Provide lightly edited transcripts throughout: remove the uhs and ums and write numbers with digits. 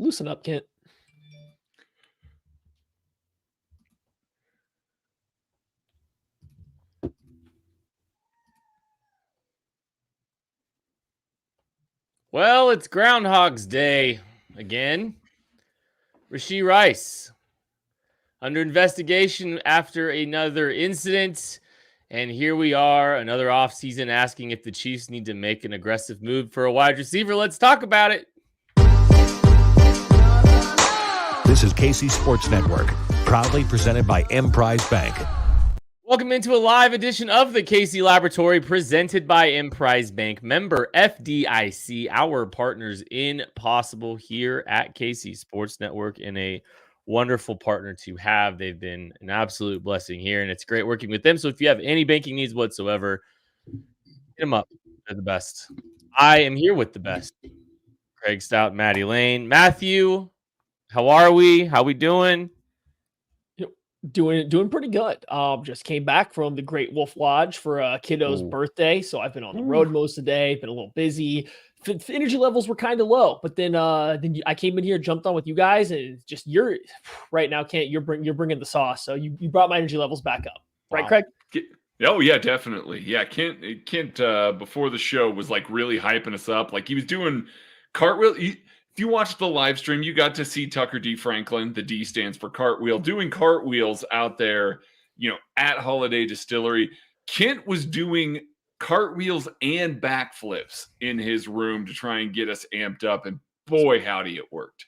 Loosen up, Kent. Well, it's Groundhog's Day again. Rashee Rice under investigation after another incident. And here we are, another offseason asking if the Chiefs need to make an aggressive move for a wide receiver. Let's talk about it. This is KC Sports Network, proudly presented by Emprise Bank. Welcome into a live edition of the KC Laboratory presented by Emprise Bank, member FDIC, our partners in Possible here at KC Sports Network, and a wonderful partner to have. They've been an absolute blessing here, and it's great working with them. So if you have any banking needs whatsoever, hit them up. They're the best. I am here with the best. Craig Stout, Maddie Lane. Matthew, how are we? How we doing? Doing pretty good. Just came back from the Great Wolf Lodge for a kiddo's birthday, so I've been on the road most of the day. Been a little busy. Energy levels were kind of low, but then I came in here, jumped on with you guys, and just you're right now, Kent. You're bringing the sauce, so you brought my energy levels back up, right, Craig? Oh yeah, definitely. Yeah, Kent before the show was like really hyping us up, like he was doing cartwheel. If you watched the live stream, you got to see Tucker D. Franklin. The D stands for cartwheel, doing cartwheels out there, at Holiday Distillery. Kent was doing cartwheels and backflips in his room to try and get us amped up. And boy, howdy, it worked.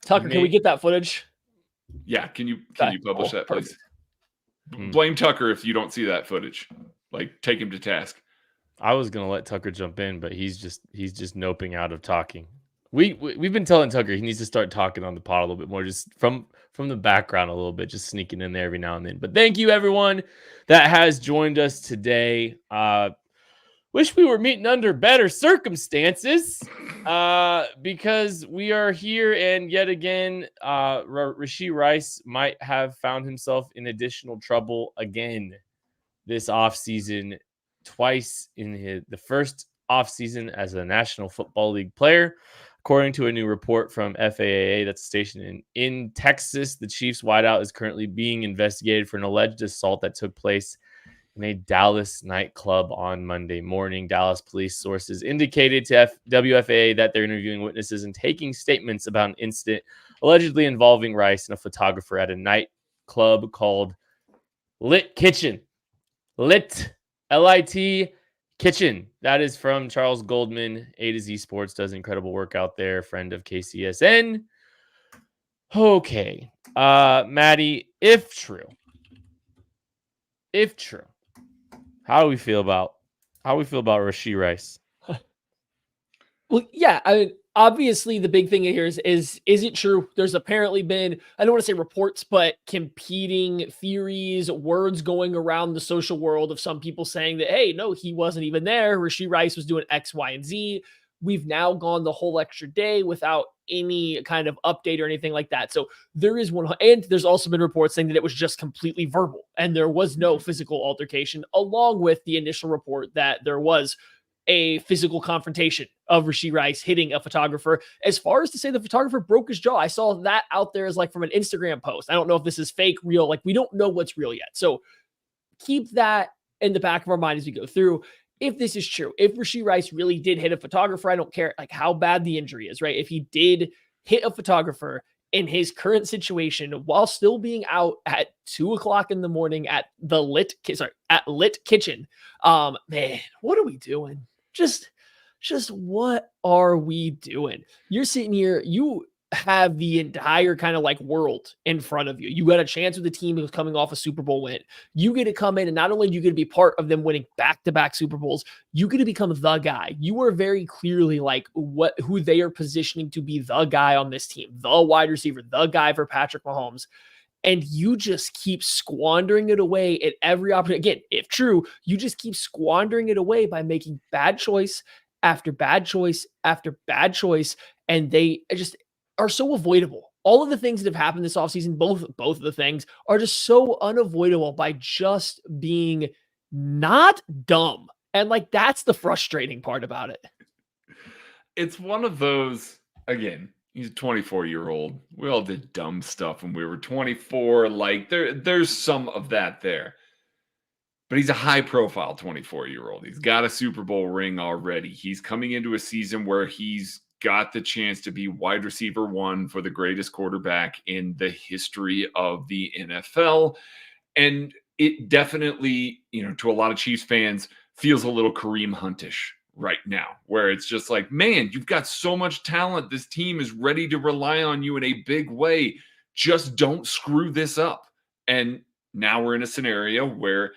Tucker, can we get that footage? Yeah, can you publish that, please? Blame Tucker if you don't see that footage. Like, take him to task. I was gonna let Tucker jump in, but he's just noping out of talking. We've been telling Tucker he needs to start talking on the pod a little bit more, just from the background a little bit, just sneaking in there every now and then. But thank you everyone that has joined us today. Wish we were meeting under better circumstances, because we are here, and yet again, Rashee Rice might have found himself in additional trouble again this offseason, twice in the first offseason as a National Football League player. According to a new report from FAA, that's a station in Texas, the Chiefs wideout is currently being investigated for an alleged assault that took place in a Dallas nightclub on Monday morning. Dallas police sources indicated to WFAA that they're interviewing witnesses and taking statements about an incident allegedly involving Rice and a photographer at a nightclub called Lit Kitchen. Lit, L-I-T, Kitchen. That is from Charles Goldman. A to Z Sports does incredible work out there. Friend of KCSN. Okay. Maddie, if true, how do we feel about Rashee Rice? Well, yeah, I mean, obviously the big thing here is it true? There's apparently been, I don't want to say reports, but competing theories, words going around the social world of some people saying that, hey, no, he wasn't even there. Rashee Rice was doing X, Y, and Z. We've now gone the whole extra day without any kind of update or anything like that. So there is one, and there's also been reports saying that it was just completely verbal and there was no physical altercation, along with the initial report that there was a physical confrontation of Rashee Rice hitting a photographer. As far as to say the photographer broke his jaw, I saw that out there as like from an Instagram post. I don't know if this is fake, real, like we don't know what's real yet. So keep that in the back of our mind as we go through. If this is true, if Rashee Rice really did hit a photographer, I don't care like how bad the injury is, right? If he did hit a photographer in his current situation while still being out at 2:00 in the morning at the Lit Kitchen, man, what are we doing? Just what are we doing? You're sitting here, you have the entire kind of like world in front of you. You got a chance with the team who's coming off a Super Bowl win. You get to come in, and not only do you get to be part of them winning back-to-back Super Bowls, you get to become the guy. You are very clearly like who they are positioning to be the guy on this team, the wide receiver, the guy for Patrick Mahomes. And you just keep squandering it away at every opportunity. Again, if true, you just keep squandering it away by making bad choice after bad choice after bad choice. And they just are so avoidable. All of the things that have happened this offseason, both of the things are just so unavoidable by just being not dumb. And like, that's the frustrating part about it. It's one of those, again, He's a 24-year-old. We all did dumb stuff when we were 24. Like there's some of that there. But he's a high-profile 24-year-old. He's got a Super Bowl ring already. He's coming into a season where he's got the chance to be wide receiver one for the greatest quarterback in the history of the NFL. And it definitely, to a lot of Chiefs fans, feels a little Kareem Huntish right now, where it's just like, man, you've got so much talent. This team is ready to rely on you in a big way. Just don't screw this up. And now we're in a scenario where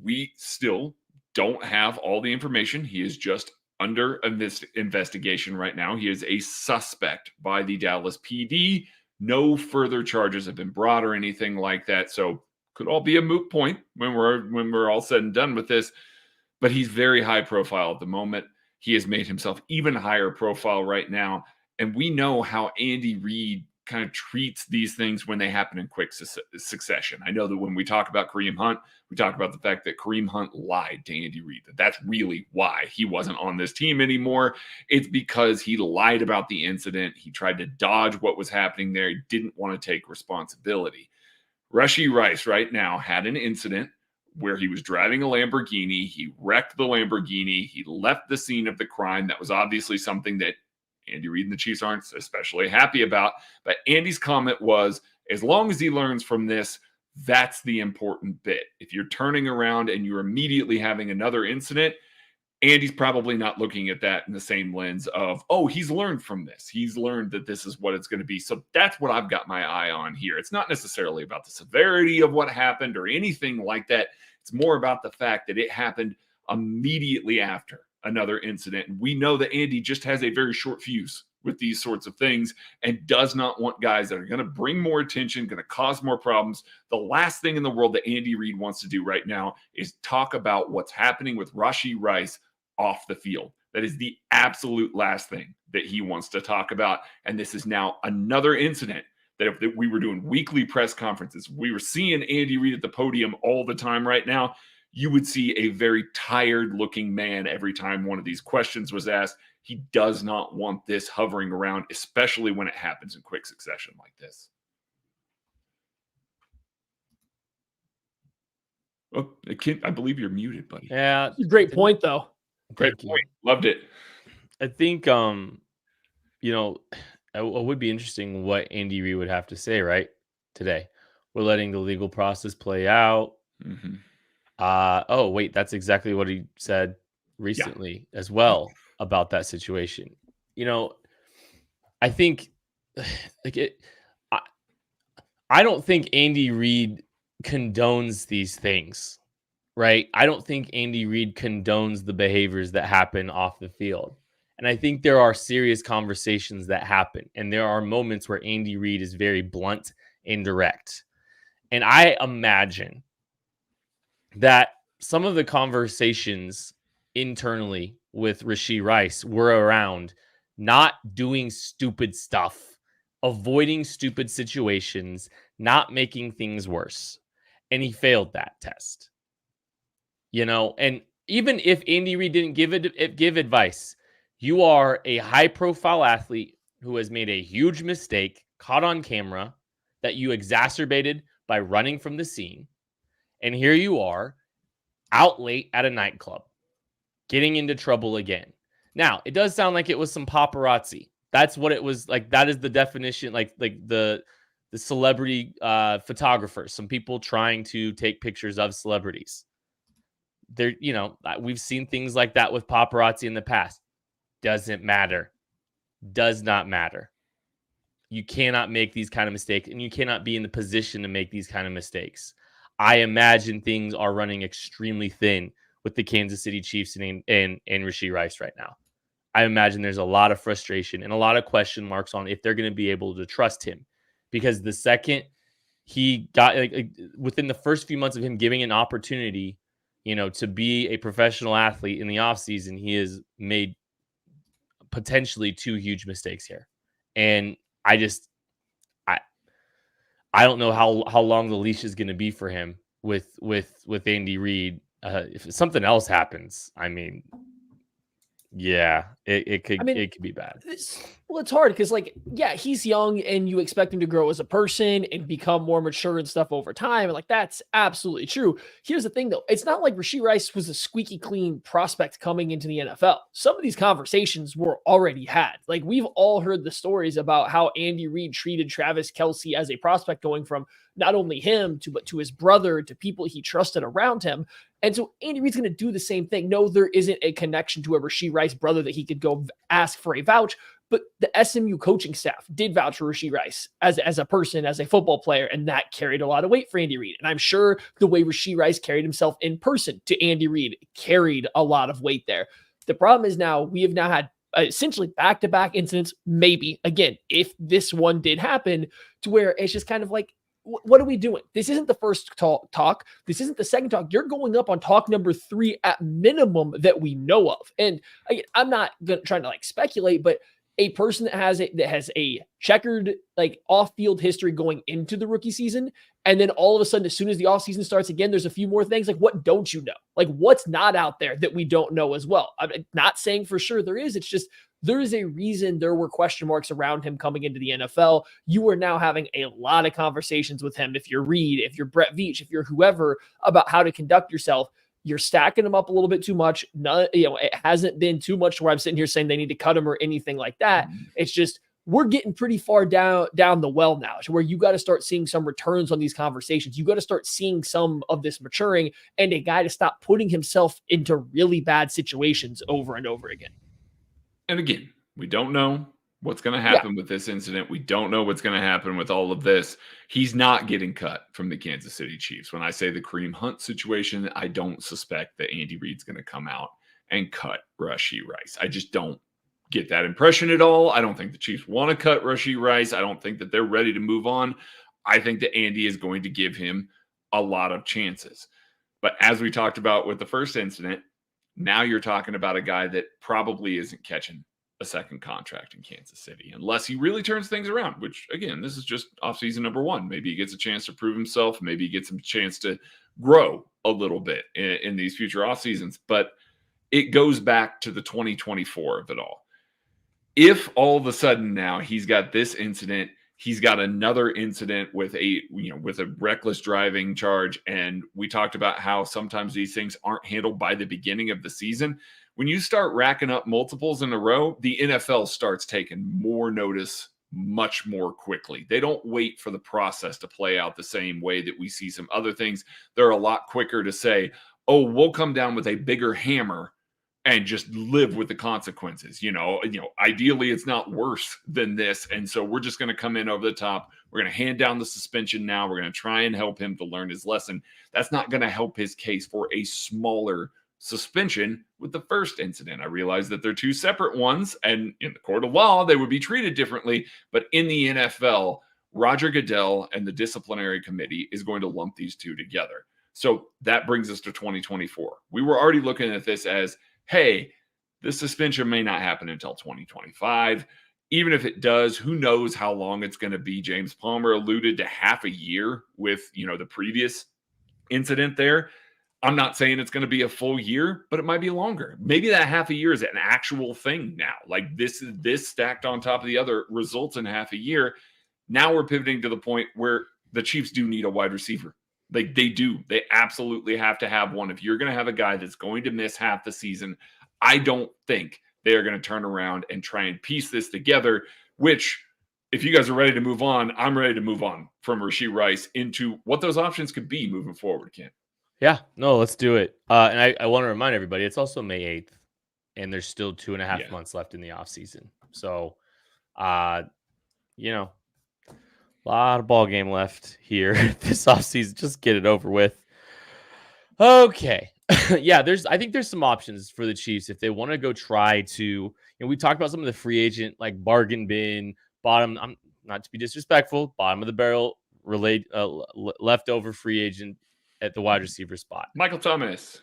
we still don't have all the information. He is just under investigation right now. He is a suspect by the Dallas PD. No further charges have been brought or anything like that. So could all be a moot point when we're all said and done with this. But he's very high profile at the moment. He has made himself even higher profile right now. And we know how Andy Reid kind of treats these things when they happen in quick succession. I know that when we talk about Kareem Hunt, we talk about the fact that Kareem Hunt lied to Andy Reid. That's really why he wasn't on this team anymore. It's because he lied about the incident. He tried to dodge what was happening there. He didn't want to take responsibility. Rashee Rice right now had an incident where he was driving a Lamborghini. He wrecked the Lamborghini. He left the scene of the crime. That was obviously something that Andy Reid and the Chiefs aren't especially happy about. But Andy's comment was, as long as he learns from this, that's the important bit. If you're turning around and you're immediately having another incident, Andy's probably not looking at that in the same lens of, oh, he's learned from this. He's learned that this is what it's going to be. So that's what I've got my eye on here. It's not necessarily about the severity of what happened or anything like that. It's more about the fact that it happened immediately after another incident. And we know that Andy just has a very short fuse with these sorts of things and does not want guys that are going to bring more attention, going to cause more problems. The last thing in the world that Andy Reid wants to do right now is talk about what's happening with Rashee Rice off the field. That is the absolute last thing that he wants to talk about. And this is now another incident that if we were doing weekly press conferences, we were seeing Andy Reid at the podium all the time right now, you would see a very tired looking man every time one of these questions was asked. He does not want this hovering around, especially when it happens in quick succession like this. Oh, I believe you're muted, buddy. Yeah. Great point, though. Great point. Loved it. I think, it would be interesting what Andy Reid would have to say, right? Today. We're letting the legal process play out. Mm-hmm. Oh, wait, that's exactly what he said recently as well about that situation. I think I don't think Andy Reid condones these things, right? I don't think Andy Reid condones the behaviors that happen off the field. And I think there are serious conversations that happen. And there are moments where Andy Reid is very blunt and direct. And I imagine that some of the conversations internally with Rashee Rice were around not doing stupid stuff, avoiding stupid situations, not making things worse. And he failed that test. And even if Andy Reid didn't give advice, you are a high-profile athlete who has made a huge mistake, caught on camera, that you exacerbated by running from the scene. And here you are, out late at a nightclub, getting into trouble again. Now, it does sound like it was some paparazzi. That's what it was like. That is the definition, like the celebrity photographers, some people trying to take pictures of celebrities. We've seen things like that with paparazzi in the past. Doesn't matter. Does not matter. You cannot make these kind of mistakes, and you cannot be in the position to make these kind of mistakes. I imagine things are running extremely thin with the Kansas City Chiefs and Rashee Rice right now. I imagine there's a lot of frustration and a lot of question marks on if they're going to be able to trust him, because the second he got within the first few months of him giving an opportunity, to be a professional athlete in the offseason, he has made potentially two huge mistakes here. And I don't know how long the leash is going to be for him with Andy Reid. If something else happens, Yeah, it I mean, could be bad. well, it's hard because, like, yeah, he's young and you expect him to grow as a person and become more mature and stuff over time. And, like, that's absolutely true. Here's the thing, though. It's not like Rashee Rice was a squeaky clean prospect coming into the NFL. Some of these conversations were already had. Like, we've all heard the stories about how Andy Reid treated Travis Kelce as a prospect, going from not only him but to his brother, to people he trusted around him. And so Andy Reid's going to do the same thing. No, there isn't a connection to a Rashee Rice brother that he could go ask for a vouch, but the SMU coaching staff did vouch for Rashee Rice as a person, as a football player, and that carried a lot of weight for Andy Reid. And I'm sure the way Rashee Rice carried himself in person to Andy Reid carried a lot of weight there. The problem is now we have now had essentially back-to-back incidents, maybe, again, if this one did happen, to where it's just kind of like, what are we doing? This isn't the first talk. This isn't the second talk. You're going up on talk number 3 at minimum that we know of. And I'm not trying to like speculate, but a person that has a checkered like off-field history going into the rookie season, and then all of a sudden, as soon as the offseason starts again, there's a few more things. Like, what don't you know? Like, what's not out there that we don't know as well? I'm not saying for sure there is. It's just there is a reason there were question marks around him coming into the NFL. You are now having a lot of conversations with him. If you're Reed, if you're Brett Veach, if you're whoever, about how to conduct yourself. You're stacking him up a little bit too much. None, it hasn't been too much to where I'm sitting here saying they need to cut him or anything like that. It's just we're getting pretty far down the well now, to where you got to start seeing some returns on these conversations. You got to start seeing some of this maturing, and a guy to stop putting himself into really bad situations over and over again. And again, we don't know what's going to happen with this incident. We don't know what's going to happen with all of this. He's not getting cut from the Kansas City Chiefs. When I say the Kareem Hunt situation, I don't suspect that Andy Reid's going to come out and cut Rashee Rice. I just don't get that impression at all. I don't think the Chiefs want to cut Rashee Rice. I don't think that they're ready to move on. I think that Andy is going to give him a lot of chances. But as we talked about with the first incident, now you're talking about a guy that probably isn't catching a second contract in Kansas City unless he really turns things around, which again, this is just offseason number 1. Maybe he gets a chance to prove himself. Maybe he gets a chance to grow a little bit in these future off seasons, but it goes back to the 2024 of it all. If all of a sudden now he's got this incident, he's got another incident with a reckless driving charge. And we talked about how sometimes these things aren't handled by the beginning of the season. When you start racking up multiples in a row, the NFL starts taking more notice much more quickly. They don't wait for the process to play out the same way that we see some other things. They're a lot quicker to say, oh, we'll come down with a bigger hammer and just live with the consequences. Ideally it's not worse than this. And so we're just going to come in over the top. We're going to hand down the suspension now. We're going to try and help him to learn his lesson. That's not going to help his case for a smaller suspension with the first incident. I realize that they're two separate ones, and in the court of law, they would be treated differently. But in the NFL, Roger Goodell and the disciplinary committee is going to lump these two together. So that brings us to 2024. We were already looking at this as, hey, this suspension may not happen until 2025. Even if it does, who knows how long it's going to be. James Palmer alluded to half a year with, the previous incident there. I'm not saying it's going to be a full year, but it might be longer. Maybe that half a year is an actual thing now. Like this stacked on top of the other results in half a year. Now we're pivoting to the point where the Chiefs do need a wide receiver. They do. They absolutely have to have one. If you're going to have a guy that's going to miss half the season, I don't think they are going to turn around and try and piece this together, which if you guys are ready to move on, I'm ready to move on from Rashee Rice into what those options could be moving forward, Ken. Yeah, no, let's do it. And I want to remind everybody, it's also May 8th, and there's still 2.5 months left in the offseason. So, a lot of ball game left here this offseason. Just get it over with. Okay. Yeah, I think there's some options for the Chiefs if they want to go try to, we talked about some of the free agent, like bargain bin, bottom, I'm not to be disrespectful, bottom of the barrel, leftover free agent at the wide receiver spot. Michael Thomas.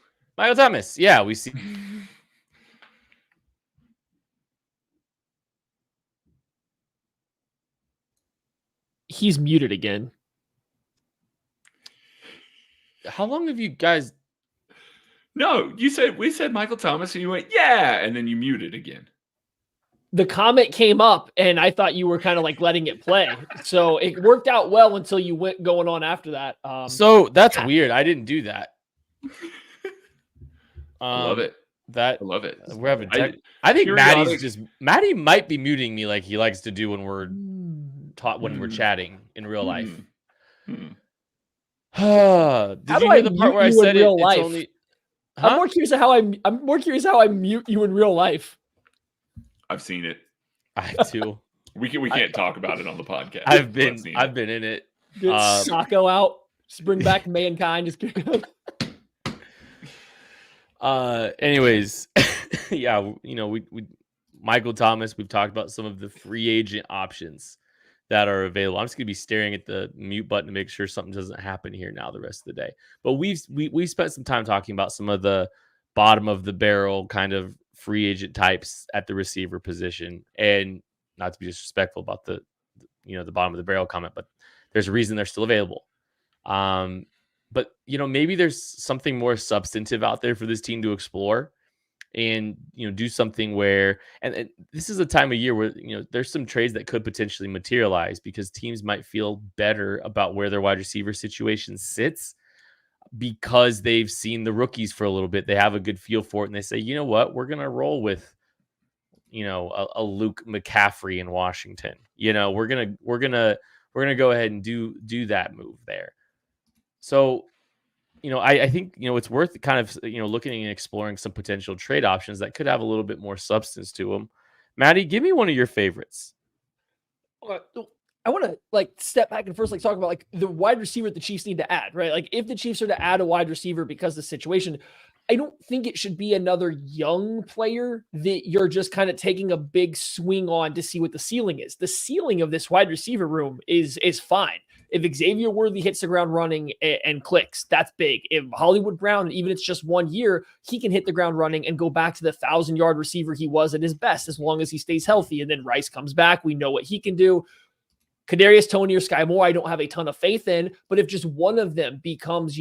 Yeah, we see. He's muted again. How long have you guys? No, we said Michael Thomas, and you went, yeah, and then you muted again. The comment came up, and I thought you were kind of like letting it play. So it worked out well until you went going on after that. So that's weird. I didn't do that. I love it. I love it. We're having I think Maddie might be muting me like he likes to do when we're we're chatting in real life. Did you hear the part where I said it? It's only. Huh? I'm more curious how I mute you in real life. I've seen it. I too. We can't talk about it on the podcast. I've been in it. Get Sacco out. Just bring back mankind. Just kidding. Anyways, yeah, we Michael Thomas, we've talked about some of the free agent options that are available. I'm just gonna be staring at the mute button to make sure something doesn't happen here now the rest of the day. But we spent some time talking about some of the bottom of the barrel kind of free agent types at the receiver position, and not to be disrespectful about the bottom of the barrel comment, but there's a reason they're still available. But maybe there's something more substantive out there for this team to explore, and do something where, and this is a time of year where there's some trades that could potentially materialize because teams might feel better about where their wide receiver situation sits because they've seen the rookies for a little bit. They have a good feel for it, and they say, you know what, we're gonna roll with a Luke McCaffrey in Washington. We're gonna go ahead and do that move there. So I think it's worth kind of looking and exploring some potential trade options that could have a little bit more substance to them. Maddie, give me one of your favorites. I want to step back and first talk about the wide receiver that the Chiefs need to add, right? If the Chiefs are to add a wide receiver because of the situation, I don't think it should be another young player that you're just kind of taking a big swing on to see what the ceiling is. The ceiling of this wide receiver room is fine. If Xavier Worthy hits the ground running and clicks, that's big. If Hollywood Brown, even if it's just 1 year, he can hit the ground running and go back to the 1,000-yard receiver he was at his best as long as he stays healthy. And then Rice comes back. We know what he can do. Kadarius Toney or Sky Moore, I don't have a ton of faith in, but if just one of them becomes,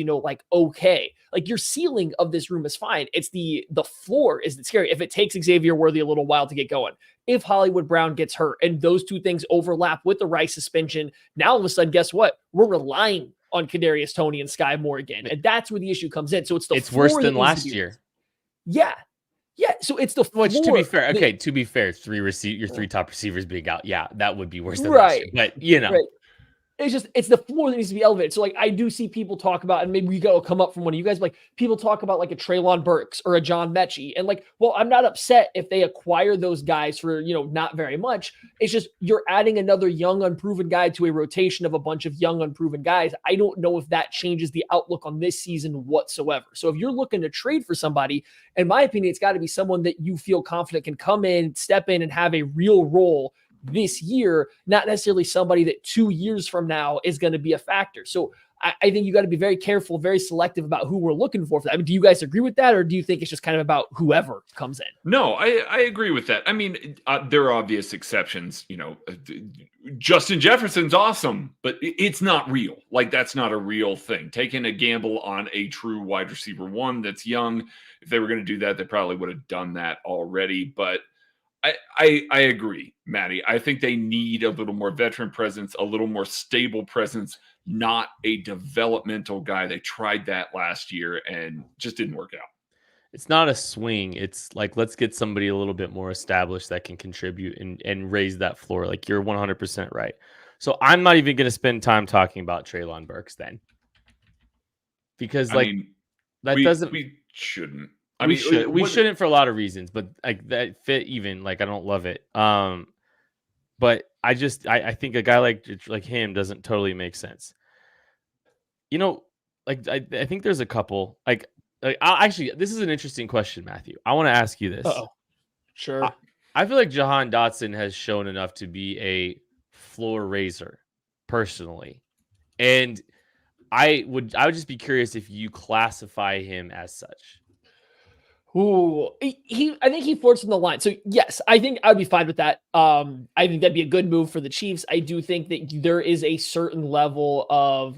okay, your ceiling of this room is fine. It's the floor is scary. If it takes Xavier Worthy a little while to get going, if Hollywood Brown gets hurt and those two things overlap with the Rice suspension, now all of a sudden, guess what? We're relying on Kadarius Toney and Sky Moore again. And that's where the issue comes in. So it's worse than last year. Yeah. Yeah, so it's the floor. Which, to be fair, your three top receivers being out, yeah, that would be worse than last year. But Right. It's the floor that needs to be elevated. So I do see people talk about, and maybe we go come up from one of you guys, people talk about a Treylon Burks or a John Mechie. And I'm not upset if they acquire those guys for, not very much. It's just you're adding another young, unproven guy to a rotation of a bunch of young, unproven guys. I don't know if that changes the outlook on this season whatsoever. So if you're looking to trade for somebody, in my opinion, it's got to be someone that you feel confident can come in, step in, and have a real role this year, not necessarily somebody that 2 years from now is going to be a factor. So I think you got to be very careful, very selective about who we're looking for that. I mean, do you guys agree with that, or do you think it's just kind of about whoever comes in? No, I agree with that. I mean, there are obvious exceptions. Justin Jefferson's awesome, but it's not real. That's not a real thing. Taking a gamble on a true wide receiver one that's young. If they were going to do that, they probably would have done that already. But I agree, Maddie. I think they need a little more veteran presence, a little more stable presence, not a developmental guy. They tried that last year and just didn't work out. It's not a swing. It's let's get somebody a little bit more established that can contribute and raise that floor. You're 100% right. So I'm not even going to spend time talking about Treylon Burks then. Because we shouldn't. We shouldn't for a lot of reasons, but that fit even I don't love it. But I think a guy like him doesn't totally make sense. I think there's a couple actually, this is an interesting question, Matthew. I want to ask you this. Uh-oh. Sure. I feel like Jahan Dotson has shown enough to be a floor raiser personally. And I would just be curious if you classify him as such. I think he flirts in the line. So yes, I think I'd be fine with that. I think that'd be a good move for the Chiefs. I do think that there is a certain level of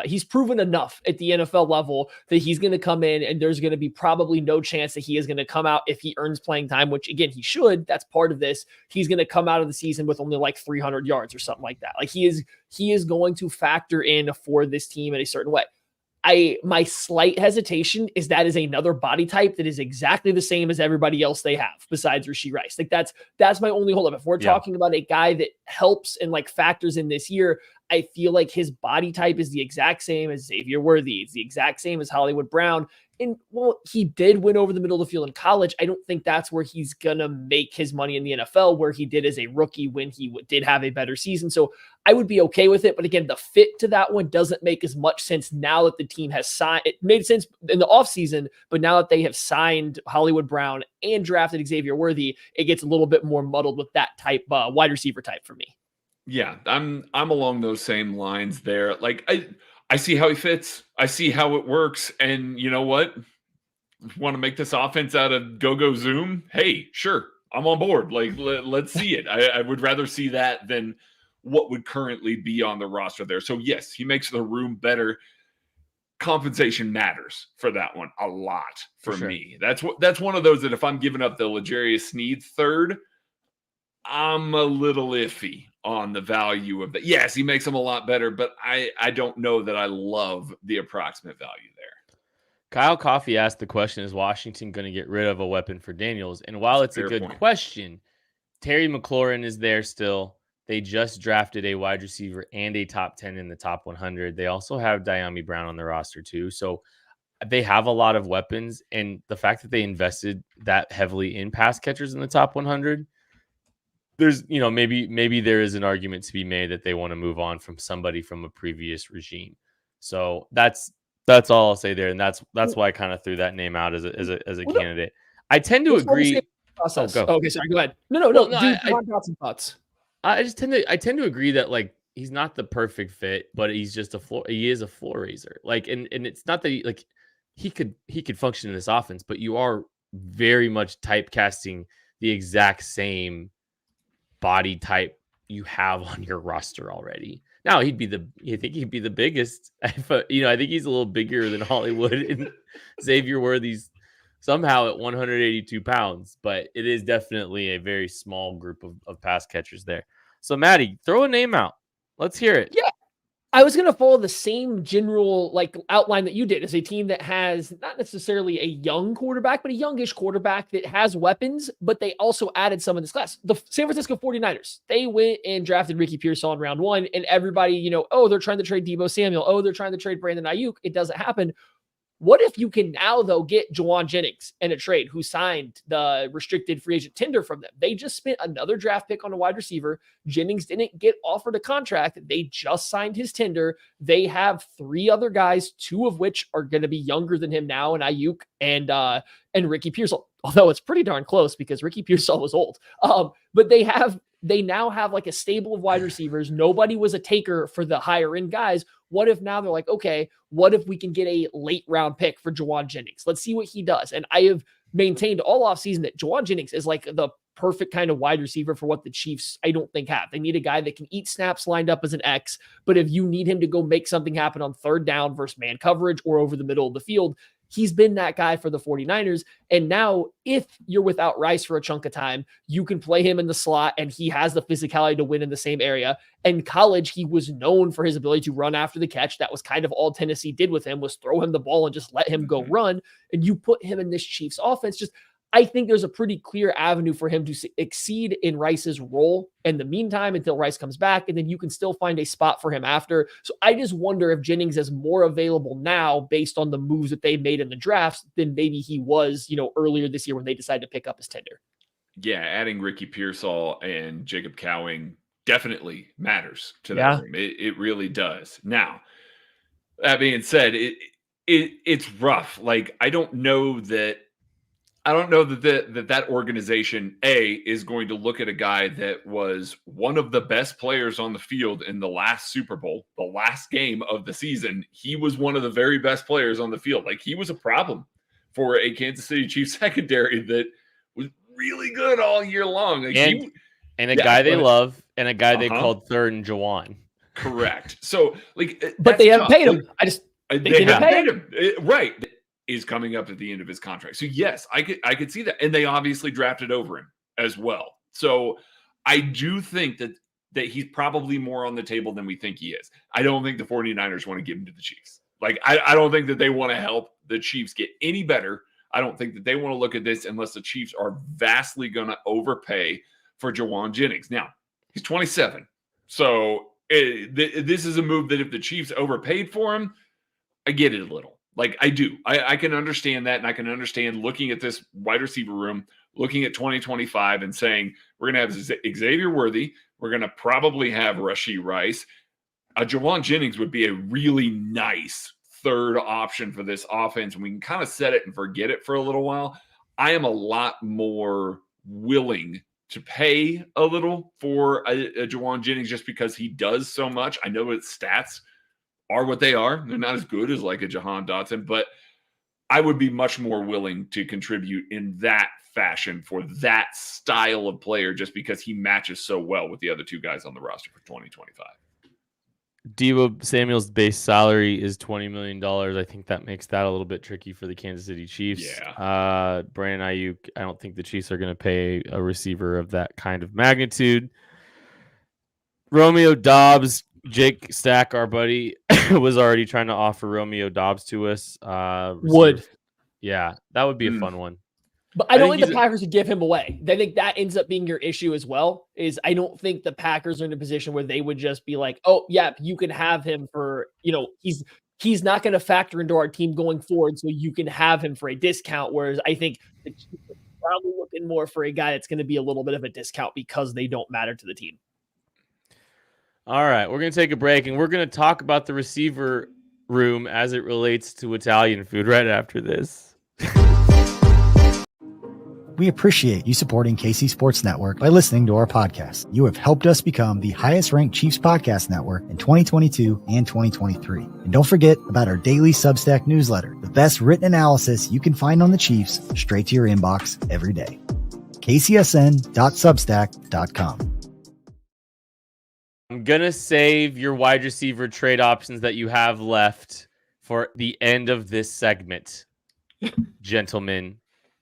he's proven enough at the NFL level that he's going to come in and there's going to be probably no chance that he is going to come out if he earns playing time, which again, he should. That's part of this. He's going to come out of the season with only like 300 yards or something like that. Like he is going to factor in for this team in a certain way. My slight hesitation is that is another body type that is exactly the same as everybody else they have besides Rashee Rice. Like that's my only holdup. If we're talking about a guy that helps and like factors in this year, I feel like his body type is the exact same as Xavier Worthy. It's the exact same as Hollywood Brown. And well, he did win over the middle of the field in college. I don't think that's where he's going to make his money in the NFL, where he did as a rookie when he did have a better season. So I would be okay with it. But again, the fit to that one doesn't make as much sense now that the team has signed. It made sense in the offseason, but now that they have signed Hollywood Brown and drafted Xavier Worthy, it gets a little bit more muddled with that type, wide receiver type for me. Yeah, I'm along those same lines there. Like I see how he fits. I see how it works. And you know what? Want to make this offense out of go Zoom? Hey, sure. I'm on board. Like, let's see it. I would rather see that than what would currently be on the roster there. So yes, he makes the room better. Compensation matters for that one a lot for me. That's one of those that if I'm giving up the L'Jarius Sneed third, I'm a little iffy on the value of that. Yes, he makes them a lot better, but I don't know that I love the approximate value there. Kyle Coffey asked the question, is Washington going to get rid of a weapon for Daniels? And while it's a good question, Terry McLaurin is there still. They just drafted a wide receiver and a top 10 in the top 100. They also have Diami Brown on their roster too. So they have a lot of weapons. And the fact that they invested that heavily in pass catchers in the top 100, there's, maybe there is an argument to be made that they want to move on from somebody from a previous regime. So that's all I'll say there. And that's why I kind of threw that name out as a candidate. I tend to agree. Oh, go. Okay, sorry, go ahead. No. I've got some thoughts. I tend to agree that like he's not the perfect fit, but he's just he is a floor raiser. Like, and it's not that he could function in this offense, but you are very much typecasting the exact same body type you have on your roster already. Now I think he'd be the biggest. I think he's a little bigger than Hollywood and Xavier Worthy's somehow at 182 pounds, but it is definitely a very small group of pass catchers there. So Maddie, throw a name out. Let's hear it. Yeah. I was going to follow the same general outline that you did, as a team that has not necessarily a young quarterback, but a youngish quarterback that has weapons, but they also added some in this class. The San Francisco 49ers, they went and drafted Ricky Pearsall in round 1, and everybody, they're trying to trade Deebo Samuel. Oh, they're trying to trade Brandon Ayuk. It doesn't happen. What if you can now, though, get Juwan Jennings in a trade, who signed the restricted free agent tender from them? They just spent another draft pick on a wide receiver. Jennings didn't get offered a contract. They just signed his tender. They have 3 other guys, 2 of which are going to be younger than him now, and Ayuk and Ricky Pearsall. Although it's pretty darn close because Ricky Pearsall was old. But they now have like a stable of wide receivers. Nobody was a taker for the higher end guys. What if now they're like, okay, what if we can get a late round pick for Juwan Jennings? Let's see what he does. And I have maintained all offseason that Juwan Jennings is like the perfect kind of wide receiver for what the Chiefs, I don't think, have. They need a guy that can eat snaps lined up as an X, but if you need him to go make something happen on third down versus man coverage or over the middle of the field, he's been that guy for the 49ers. And now if you're without Rice for a chunk of time, you can play him in the slot and he has the physicality to win in the same area. In college, he was known for his ability to run after the catch. That was kind of all Tennessee did with him, was throw him the ball and just let him go run. And you put him in this Chiefs offense, I think there's a pretty clear avenue for him to exceed in Rice's role in the meantime until Rice comes back, and then you can still find a spot for him after. So I just wonder if Jennings is more available now based on the moves that they made in the drafts than maybe he was, earlier this year when they decided to pick up his tender. Yeah, adding Ricky Pearsall and Jacob Cowing definitely matters to that room. It really does. Now, that being said, it's rough. Like, I don't know that that organization, is going to look at a guy that was one of the best players on the field in the last Super Bowl, the last game of the season. He was one of the very best players on the field. Like, he was a problem for a Kansas City Chiefs secondary that was really good all year long. Like and a guy they love, and a guy they called third and Jawan. Correct. So, like, but they haven't paid him. They didn't pay him. Right. Is coming up at the end of his contract. So yes, I could see that. And they obviously drafted over him as well. So I do think that he's probably more on the table than we think he is. I don't think the 49ers want to give him to the Chiefs. Like, I don't think that they want to help the Chiefs get any better. I don't think that they want to look at this unless the Chiefs are vastly going to overpay for Jawan Jennings. Now, he's 27. So this is a move that if the Chiefs overpaid for him, I get it a little. Like, I do. I can understand that, and I can understand looking at this wide receiver room, looking at 2025 and saying, we're going to have Xavier Worthy. We're going to probably have Rashee Rice. Jawan Jennings would be a really nice third option for this offense, and we can kind of set it and forget it for a little while. I am a lot more willing to pay a little for a Jawan Jennings just because he does so much. I know his stats are what they are. They're not as good as like a Jahan Dotson, but I would be much more willing to contribute in that fashion for that style of player just because he matches so well with the other two guys on the roster for 2025. Deebo Samuel's base salary is $20 million. I think that makes that a little bit tricky for the Kansas City Chiefs. Yeah. Brandon Ayuk, I don't think the Chiefs are going to pay a receiver of that kind of magnitude. Romeo Dobbs, Jake Stack, our buddy, was already trying to offer Romeo Dobbs to us. Yeah, that would be a fun one. But I don't think the Packers would give him away. I think that ends up being your issue as well, is I don't think the Packers are in a position where they would just be like, oh, yeah, you can have him for, he's not going to factor into our team going forward, so you can have him for a discount. Whereas I think the Chiefs are probably looking more for a guy that's going to be a little bit of a discount because they don't matter to the team. All right, we're going to take a break, and we're going to talk about the receiver room as it relates to Italian food right after this. We appreciate you supporting KC Sports Network by listening to our podcast. You have helped us become the highest-ranked Chiefs podcast network in 2022 and 2023. And don't forget about our daily Substack newsletter, the best written analysis you can find on the Chiefs straight to your inbox every day. kcsn.substack.com. I'm going to save your wide receiver trade options that you have left for the end of this segment, gentlemen.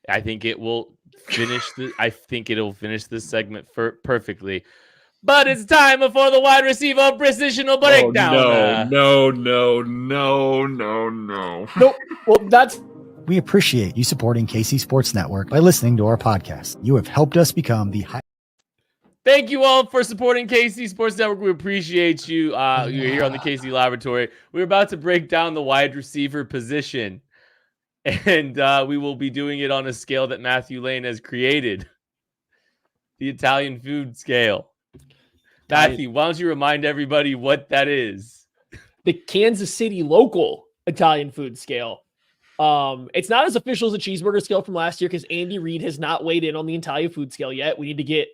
I think it will finish it'll finish this segment perfectly. But it's time for the wide receiver precisional breakdown. No. Nope. Well, We appreciate you supporting KC Sports Network by listening to our podcast. You have helped us become the Thank you all for supporting KC Sports Network. We appreciate you. You're here on the KC Laboratory. We're about to break down the wide receiver position. And we will be doing it on a scale that Matthew Lane has created. The Italian food scale. Matthew, why don't you remind everybody what that is? The Kansas City local Italian food scale. It's not as official as the cheeseburger scale from last year because Andy Reid has not weighed in on the Italian food scale yet. We need to get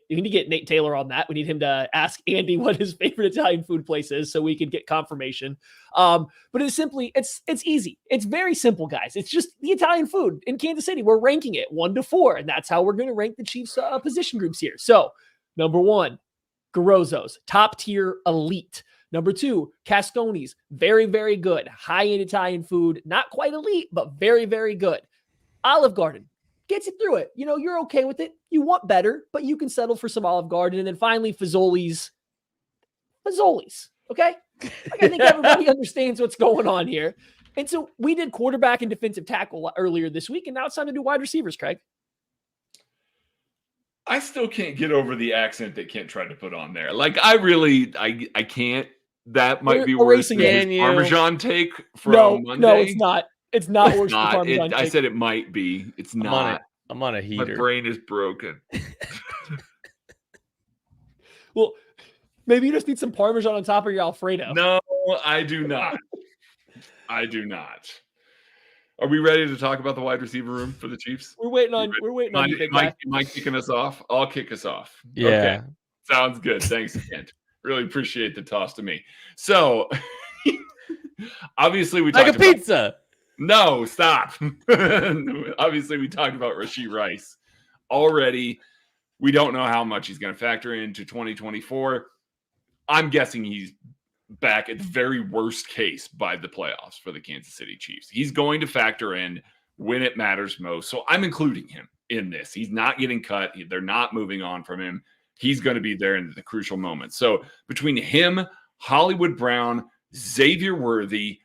Nate Taylor on that. We need him to ask Andy what his favorite Italian food place is so we can get confirmation. But it's easy. It's very simple, guys. It's just the Italian food in Kansas City. We're ranking it 1 to 4, and that's how we're going to rank the Chiefs position groups here. So, number 1, Garozzo's, top tier elite. Number 2, Cascone's, very, very good. High-end Italian food, not quite elite, but very, very good. Olive Garden gets you through it. You're okay with it. You want better, but you can settle for some Olive Garden. And then finally, Fazoli's, okay? I think everybody understands what's going on here. And so we did quarterback and defensive tackle earlier this week, and now it's time to do wide receivers, Craig. I still can't get over the accent that Kent tried to put on there. Like, I can't. That might be worse than his Parmesan take from Monday. No, it's not. It's not worse than Parmesan take. I said it might be. It's not. I'm on a heater. My brain is broken. Well, maybe you just need some Parmesan on top of your Alfredo. No, I do not. Are we ready to talk about the wide receiver room for the Chiefs? We're waiting on you, big guy. Mike kicking us off? I'll kick us off. Yeah. Okay. Sounds good. Thanks, Kent. Really appreciate the toss to me. So, obviously, we talked about pizza. No, stop. Obviously, we talked about Rashee Rice already. We don't know how much he's going to factor into 2024. I'm guessing he's back at the very worst case by the playoffs for the Kansas City Chiefs. He's going to factor in when it matters most. So I'm including him in this. He's not getting cut. They're not moving on from him. He's going to be there in the crucial moments. So between him, Hollywood Brown, Xavier Worthy,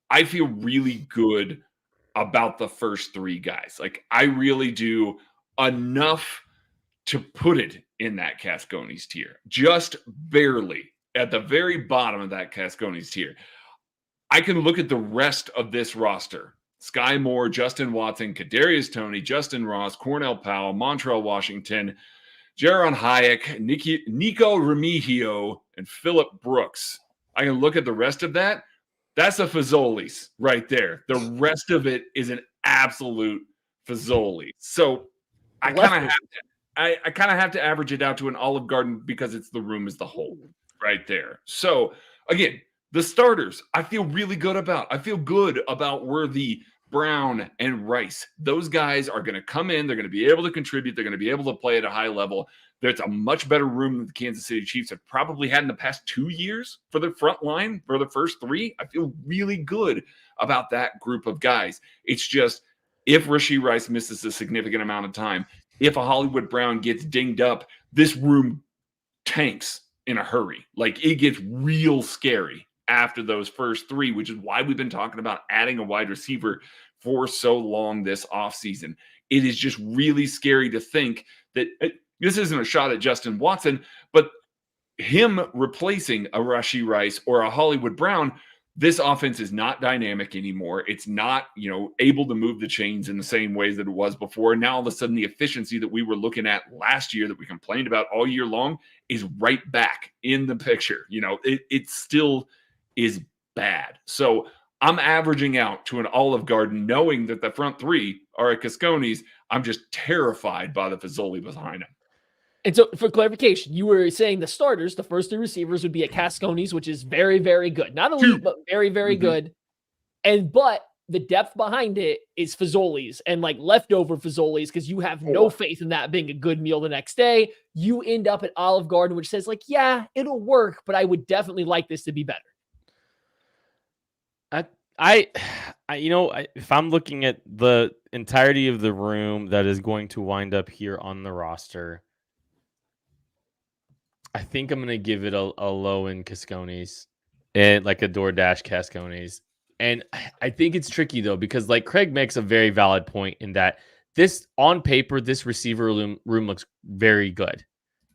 I feel really good about the first three guys. Like, I really do, enough to put it in that Cascones tier. Just barely at the very bottom of that Cascones tier. I can look at the rest of this roster. Sky Moore, Justin Watson, Kadarius Toney, Justin Ross, Cornell Powell, Montrell Washington, Jaron Hayek, Nico Remigio, and Phillip Brooks. I can look at the rest of that. That's a Fazoli's right there. The rest of it is an absolute Fazoli. So I kind of have to average it out to an Olive Garden because it's the room as the whole right there. So again, the starters I feel really good about. I feel good about Worthy, Brown, and Rice. Those guys are going to come in. They're going to be able to contribute. They're going to be able to play at a high level. There's a much better room than the Kansas City Chiefs have probably had in the past 2 years for the front line, for the first three. I feel really good about that group of guys. It's just, if Rashee Rice misses a significant amount of time, if a Hollywood Brown gets dinged up, this room tanks in a hurry. Like, it gets real scary after those first three, which is why we've been talking about adding a wide receiver for so long this offseason. It is just really scary to think that this isn't a shot at Justin Watson, but him replacing a Rashee Rice or a Hollywood Brown, this offense is not dynamic anymore. It's not, able to move the chains in the same ways that it was before. And now all of a sudden, the efficiency that we were looking at last year that we complained about all year long is right back in the picture. It still is bad. So I'm averaging out to an Olive Garden, knowing that the front three are at Cascones. I'm just terrified by the Fazoli behind him. And so, for clarification, you were saying the starters, the first three receivers, would be at Cascones, which is very, very good. Not elite, but very, very good. But the depth behind it is Fazoli's and like leftover Fazoli's, because you have no faith in that being a good meal the next day. You end up at Olive Garden, which says like, yeah, it'll work, but I would definitely like this to be better. If I'm looking at the entirety of the room that is going to wind up here on the roster, I think I'm going to give it a low in Cascones and like a DoorDash Cascones. And I think it's tricky though, because like Craig makes a very valid point in that this, on paper, this receiver room looks very good.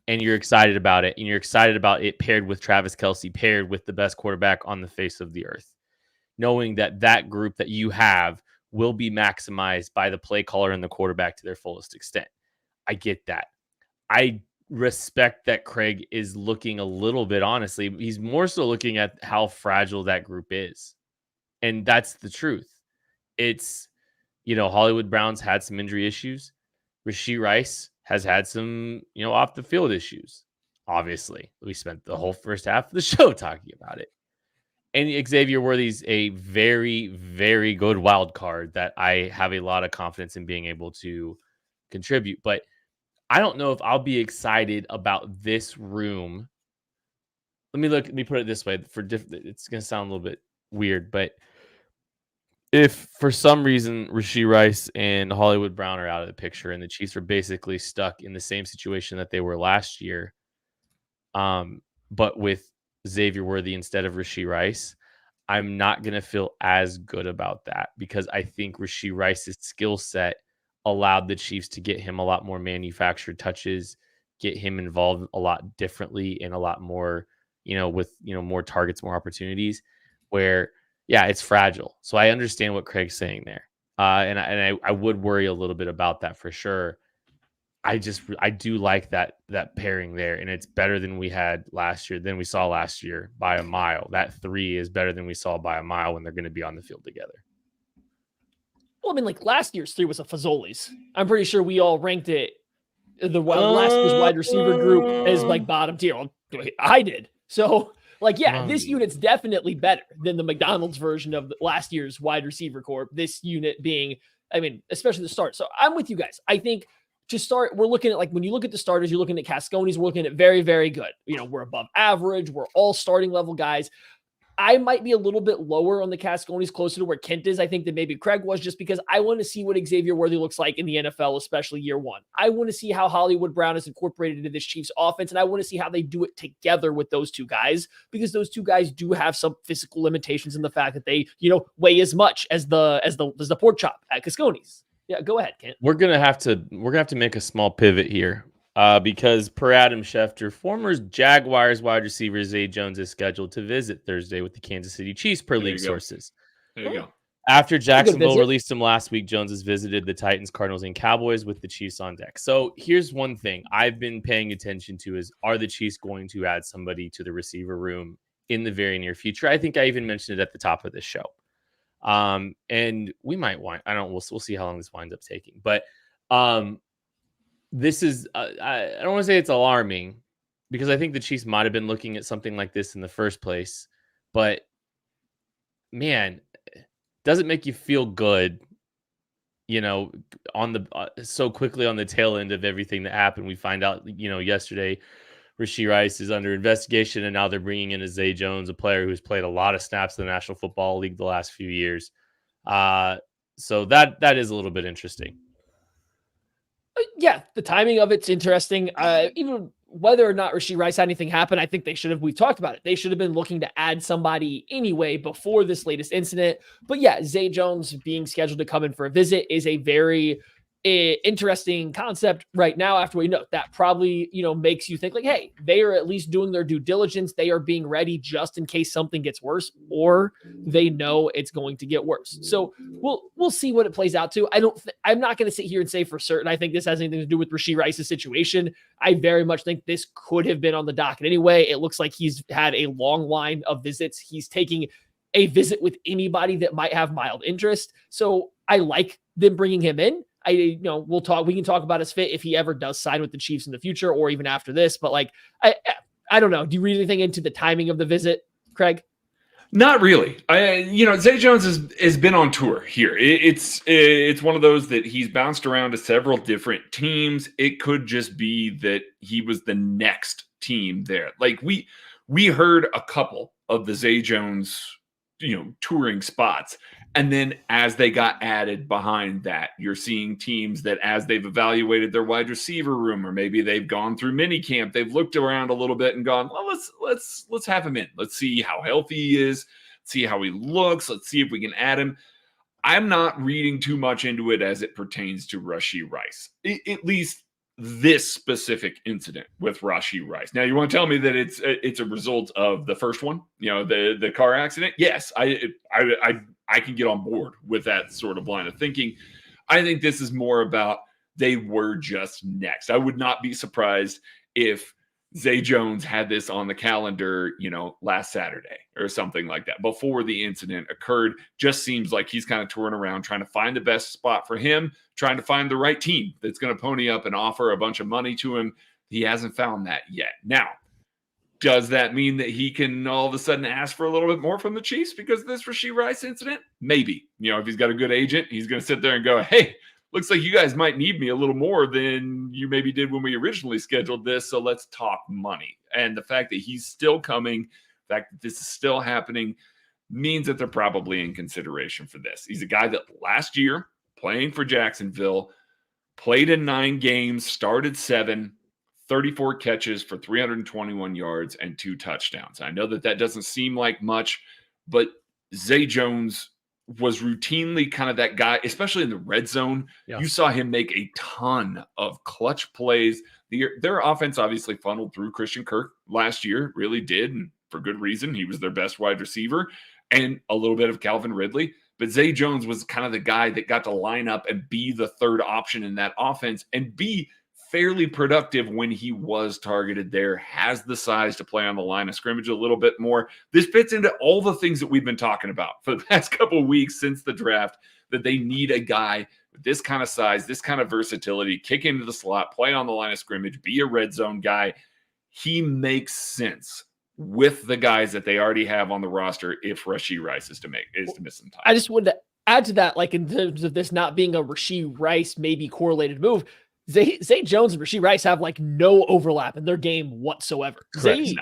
And you're excited about it. And you're excited about it paired with Travis Kelce, paired with the best quarterback on the face of the earth. Knowing that that group that you have will be maximized by the play caller and the quarterback to their fullest extent. I get that. I respect that Craig is looking a little bit, honestly, he's more so looking at how fragile that group is. And that's the truth. It's, Hollywood Brown's had some injury issues. Rashee Rice has had some, off the field issues. Obviously, we spent the whole first half of the show talking about it. And Xavier Worthy's a very, very good wild card that I have a lot of confidence in being able to contribute. But I don't know if I'll be excited about this room. Let me put it this way. It's going to sound a little bit weird, but if for some reason Rashee Rice and Hollywood Brown are out of the picture and the Chiefs are basically stuck in the same situation that they were last year, but with Xavier Worthy instead of Rashee Rice, I'm not going to feel as good about that, because I think Rashee Rice's skill set allowed the Chiefs to get him a lot more manufactured touches, get him involved a lot differently and a lot more, with, more targets, more opportunities, where, yeah, it's fragile. So I understand what Craig's saying there. And I would worry a little bit about that for sure. I do like that pairing there, and it's better than we saw last year by a mile. That three is better than we saw by a mile when they're going to be on the field together. Well, I mean, like last year's three was a Fazoli's. I'm pretty sure we all ranked it last year's wide receiver group as like bottom tier. I did. So Like, yeah, Well, this unit's definitely better than the McDonald's version of last year's wide receiver corps. This unit being, I mean, especially the start. So I'm with you guys. I think to start, we're looking at, like, when you look at the starters, you're looking at Cascones, we're looking at very, very good. You know, we're above average. We're all starting level guys. I might be a little bit lower on the Cascones, closer to where Kent is, I think, than maybe Craig was, just because I want to see what Xavier Worthy looks like in the NFL, especially year one. I want to see how Hollywood Brown is incorporated into this Chiefs offense, and I want to see how they do it together with those two guys, because those two guys do have some physical limitations in the fact that they, you know, weigh as much as the pork chop at Cascones. Yeah, go ahead, Kent. we're gonna have to make a small pivot here. Because per Adam Schefter, former Jaguars wide receiver Zay Jones is scheduled to visit Thursday with the Kansas City Chiefs, per league sources. There you go. After Jacksonville visit. released him last week, Jones has visited the Titans, Cardinals, and Cowboys with the Chiefs on deck. So here's one thing I've been paying attention to is, are the Chiefs going to add somebody to the receiver room in the very near future? I think I even mentioned it at the top of the show. And we might we'll see how long this winds up taking. But this is, I don't want to say it's alarming, because I think the Chiefs might have been looking at something like this in the first place. But man, does it make you feel good, you know, on the so quickly on the tail end of everything that happened? We find out, you know, yesterday, Rashee Rice is under investigation, and now they're bringing in a Zay Jones, a player who's played a lot of snaps in the National Football League the last few years. So that is a little bit interesting. Yeah, the timing of it's interesting. Even whether or not Rashee Rice had anything happen, I think we've talked about it. They should have been looking to add somebody anyway before this latest incident. But yeah, Zay Jones being scheduled to come in for a visit is a very interesting concept right now. After we know that, probably, you know, makes you think like, hey, they are at least doing their due diligence. They are being ready just in case something gets worse, or they know it's going to get worse. So we'll see what it plays out to. I'm not going to sit here and say for certain I think this has anything to do with Rashee Rice's situation. I very much think this could have been on the docket anyway. It looks like he's had a long line of visits. He's taking a visit with anybody that might have mild interest. So I like them bringing him in. We can talk about his fit if he ever does sign with the Chiefs in the future, or even after this. But like, I don't know. Do you read anything into the timing of the visit, Craig? Not really. Zay Jones has been on tour here. It's one of those that he's bounced around to several different teams. It could just be that he was the next team there. Like we heard a couple of the Zay Jones, touring spots. And then as they got added behind that, you're seeing teams that, as they've evaluated their wide receiver room, or maybe they've gone through mini camp, they've looked around a little bit and gone, well, let's have him in. Let's see how healthy he is. See how he looks. Let's see if we can add him. I'm not reading too much into it as it pertains to Rashee Rice, at least this specific incident with Rashee Rice. Now, you want to tell me that it's a result of the first one, the car accident? Yes, I can get on board with that sort of line of thinking. I think this is more about they were just next. I would not be surprised if Zay Jones had this on the calendar, last Saturday or something like that before the incident occurred. Just seems like he's kind of touring around trying to find the best spot for him, trying to find the right team that's going to pony up and offer a bunch of money to him. He hasn't found that yet. Now, does that mean that he can all of a sudden ask for a little bit more from the Chiefs because of this Rashee Rice incident? Maybe. If he's got a good agent, he's going to sit there and go, hey, looks like you guys might need me a little more than you maybe did when we originally scheduled this, so let's talk money. And the fact that he's still coming, the fact that this is still happening, means that they're probably in consideration for this. He's a guy that last year, playing for Jacksonville, played in 9 games, started 7, 34 catches for 321 yards and 2 touchdowns. I know that doesn't seem like much, but Zay Jones was routinely kind of that guy, especially in the red zone. Yeah. You saw him make a ton of clutch plays. Their offense obviously funneled through Christian Kirk last year, really did, and for good reason. He was their best wide receiver, and a little bit of Calvin Ridley. But Zay Jones was kind of the guy that got to line up and be the third option in that offense and be fairly productive when he was targeted there, has the size to play on the line of scrimmage a little bit more. This fits into all the things that we've been talking about for the past couple of weeks since the draft, that they need a guy with this kind of size, this kind of versatility, kick into the slot, play on the line of scrimmage, be a red zone guy. He makes sense with the guys that they already have on the roster if Rashee Rice is to miss some time. I just wanted to add to that, like in terms of this not being a Rashee Rice maybe correlated move. Zay Jones and Rashee Rice have like no overlap in their game whatsoever. Correct.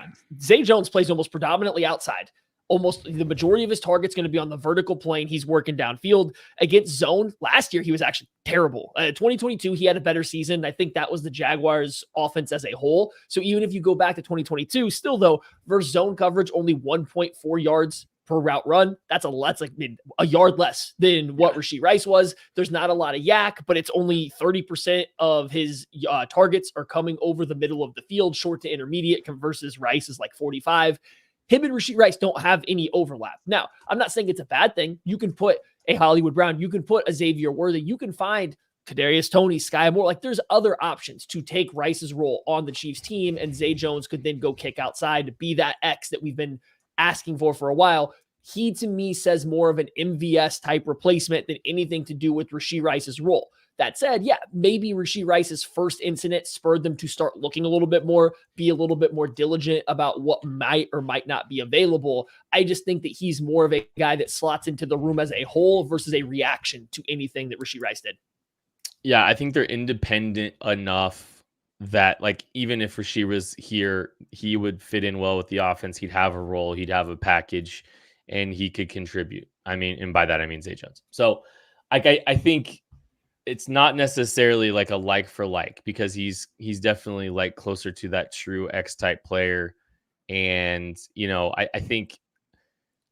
Zay Jones plays almost predominantly outside. Almost the majority of his targets going to be on the vertical plane. He's working downfield. Against zone last year, he was actually terrible. 2022, he had a better season. I think that was the Jaguars' offense as a whole. So even if you go back to 2022, still though, versus zone coverage, only 1.4 yards per route run. That's like a yard less than what Rashee Rice was. There's not a lot of yak, but it's only 30% of his targets are coming over the middle of the field, short to intermediate, versus Rice is like 45. Him and Rashee Rice don't have any overlap. Now, I'm not saying it's a bad thing. You can put a Hollywood Brown, you can put a Xavier Worthy, you can find Kadarius Toney, Sky Moore. Like there's other options to take Rice's role on the Chiefs team, and Zay Jones could then go kick outside to be that X that we've been asking for a while. He, to me, says more of an MVS type replacement than anything to do with Rashee Rice's role. That said, yeah, maybe Rashee Rice's first incident spurred them to start looking a little bit more, be a little bit more diligent about what might or might not be available. I just think that he's more of a guy that slots into the room as a whole versus a reaction to anything that Rashee Rice did. Yeah, I think they're independent enough that, like, even if Rashee was here, he would fit in well with the offense. He'd have a role, he'd have a package, and he could contribute. I mean, and by that I mean Zay Jones. So, like, I think it's not necessarily like a like for like, because he's definitely like closer to that true X type player. And, you know, I think,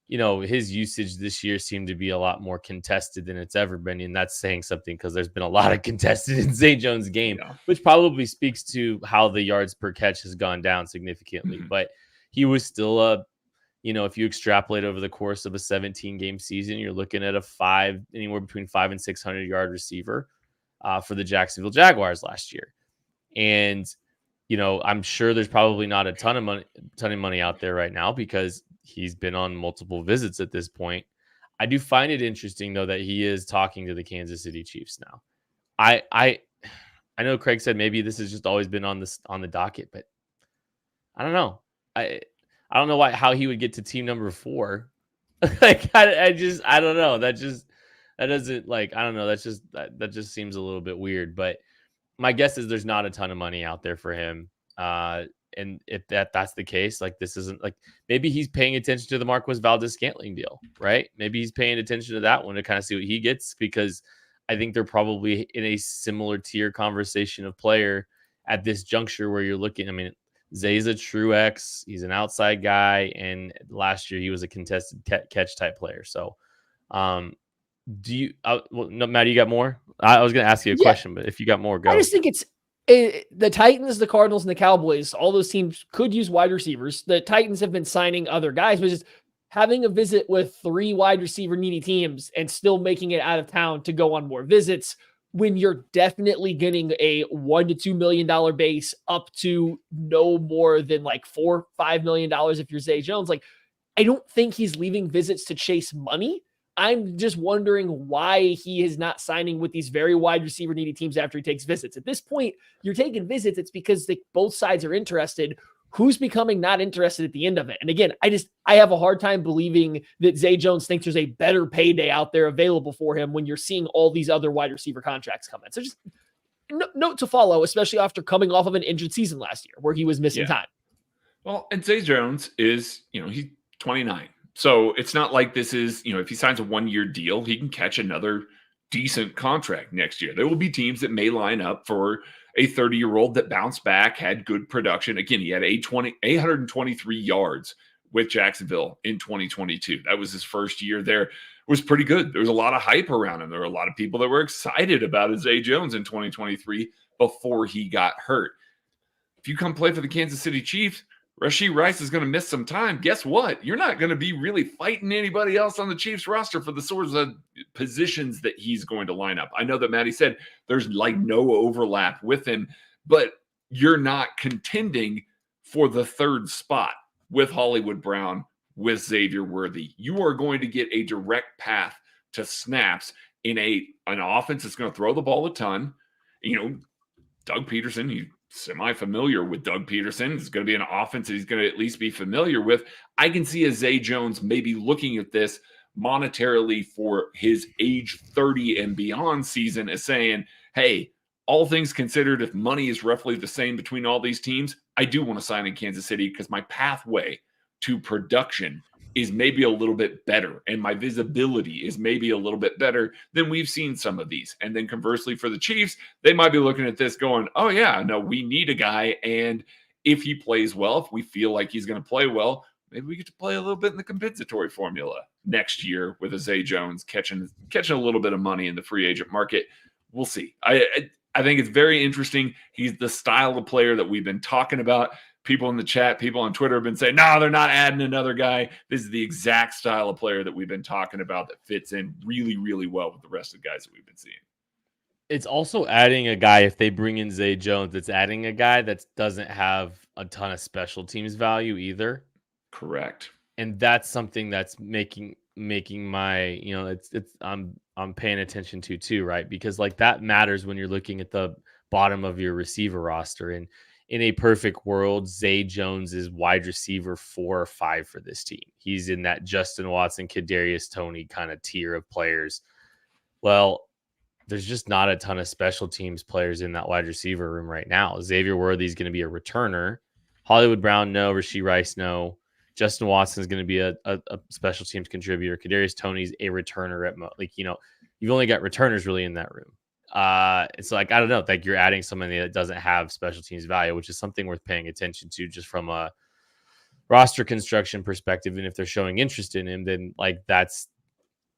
you know, his usage this year seemed to be a lot more contested than it's ever been. And that's saying something, because there's been a lot of contested in Zay Jones' game, which probably speaks to how the yards per catch has gone down significantly. But he was still you know, if you extrapolate over the course of a 17-game season, you're looking at anywhere between 500 and 600 yard receiver for the Jacksonville Jaguars last year. And, you know, I'm sure there's probably not a ton of money out there right now, because he's been on multiple visits at this point. I do find it interesting, though, that he is talking to the Kansas City Chiefs now. I know Craig said maybe this has just always been on the docket, but I don't know. I don't know how he would get to team number 4. Like, I don't know. That doesn't, like, I don't know. That just seems a little bit weird. But my guess is there's not a ton of money out there for him. And if that's the case, like, this isn't like, maybe he's paying attention to the Marquez Valdes-Scantling deal, right? Maybe he's paying attention to that one to kind of see what he gets, because I think they're probably in a similar tier conversation of player at this juncture where you're looking. I mean, Zay's a true X. He's an outside guy, and last year he was a contested catch type player. So, do you, Matt, you got more? I was going to ask you a question, but if you got more, go. I just think it's the Titans, the Cardinals, and the Cowboys. All those teams could use wide receivers. The Titans have been signing other guys, but just having a visit with 3 wide receiver needy teams and still making it out of town to go on more visits, when you're definitely getting a $1 to $2 million base up to no more than like $4-5 million if you're Zay Jones. Like, I don't think he's leaving visits to chase money. I'm just wondering why he is not signing with these very wide receiver needy teams after he takes visits. At this point, you're taking visits. It's because both sides are interested. Who's becoming not interested at the end of it? And again, I have a hard time believing that Zay Jones thinks there's a better payday out there available for him when you're seeing all these other wide receiver contracts come in. So just note to follow, especially after coming off of an injured season last year where he was missing time. Well, and Zay Jones is, you know, he's 29. So it's not like this is, you know, if he signs a 1-year deal, he can catch another decent contract next year. There will be teams that may line up for a 30-year-old that bounced back, had good production. Again, he had 823 yards with Jacksonville in 2022. That was his first year there. It was pretty good. There was a lot of hype around him. There were a lot of people that were excited about Zay Jones in 2023 before he got hurt. If you come play for the Kansas City Chiefs, Rashee Rice is going to miss some time. Guess what? You're not going to be really fighting anybody else on the Chiefs roster for the sorts of positions that he's going to line up. I know that Matty said there's like no overlap with him, but you're not contending for the 3rd spot with Hollywood Brown, with Xavier Worthy. You are going to get a direct path to snaps in an offense that's going to throw the ball a ton. You know, Doug Peterson, semi-familiar with Doug Peterson. It's going to be an offense that he's going to at least be familiar with. I can see a Zay Jones maybe looking at this monetarily for his age 30 and beyond season as saying, hey, all things considered, if money is roughly the same between all these teams, I do want to sign in Kansas City because my pathway to production is maybe a little bit better and my visibility is maybe a little bit better than we've seen some of these. And then conversely for the Chiefs, they might be looking at this going, oh yeah, no, we need a guy. And if he plays well, if we feel like he's going to play well, maybe we get to play a little bit in the compensatory formula next year with a Zay Jones catching a little bit of money in the free agent market. We'll see. I think it's very interesting. He's the style of player that we've been talking about. People in the chat, people on Twitter have been saying, no, they're not adding another guy. This is the exact style of player that we've been talking about that fits in really, really well with the rest of the guys that we've been seeing. It's also adding a guy, if they bring in Zay Jones, it's adding a guy that doesn't have a ton of special teams value either. Correct. And that's something that's making my, I'm paying attention to too, right? Because like that matters when you're looking at the bottom of your receiver roster. And in a perfect world, Zay Jones is wide receiver 4 or 5 for this team. He's in that Justin Watson, Kadarius Toney kind of tier of players. Well, there's just not a ton of special teams players in that wide receiver room right now. Xavier Worthy is going to be a returner. Hollywood Brown, no. Rashee Rice, no. Justin Watson is going to be a special teams contributor. Kadarius Toney's a returner at you've only got returners really in that room. It's like, I don't know, like you're adding somebody that doesn't have special teams value, which is something worth paying attention to just from a roster construction perspective. And if they're showing interest in him, then like that's,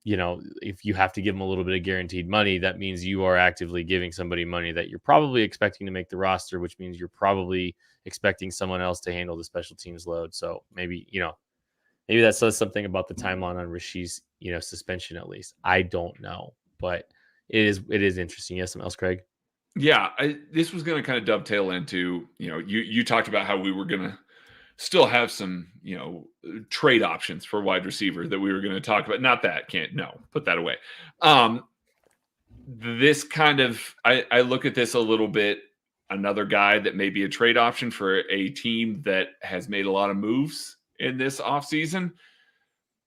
if you have to give them a little bit of guaranteed money, that means you are actively giving somebody money that you're probably expecting to make the roster, which means you're probably expecting someone else to handle the special teams load. So maybe that says something about the timeline on Rashee's, suspension at least. I don't know, but it is interesting. Yes, something else, Craig? Yeah, this was going to kind of dovetail into, you talked about how we were going to still have some, trade options for wide receiver that we were going to talk about. Not that, put that away. This kind of, I look at this a little bit, another guy that may be a trade option for a team that has made a lot of moves in this offseason.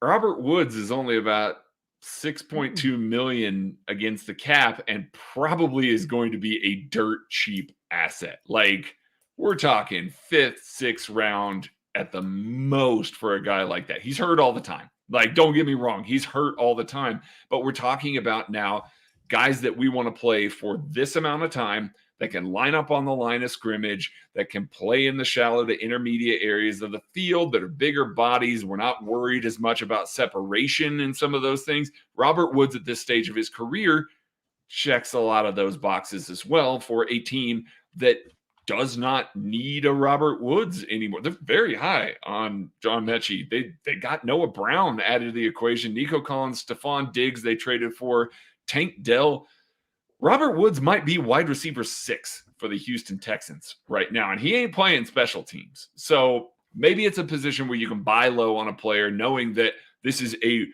Robert Woods is only about $6.2 million against the cap and probably is going to be a dirt cheap asset. Like we're talking 5th, 6th round at the most for a guy like that. He's hurt all the time. Like, don't get me wrong. He's hurt all the time, but we're talking about now guys that we want to play for this amount of time that can line up on the line of scrimmage, that can play in the shallow to intermediate areas of the field, that are bigger bodies. We're not worried as much about separation and some of those things. Robert Woods at this stage of his career checks a lot of those boxes as well for a team that does not need a Robert Woods anymore. They're very high on John Mechie. They got Noah Brown added to the equation. Nico Collins, Stephon Diggs they traded for, Tank Dell. Robert Woods might be wide receiver 6 for the Houston Texans right now, and he ain't playing special teams. So maybe it's a position where you can buy low on a player knowing that this is a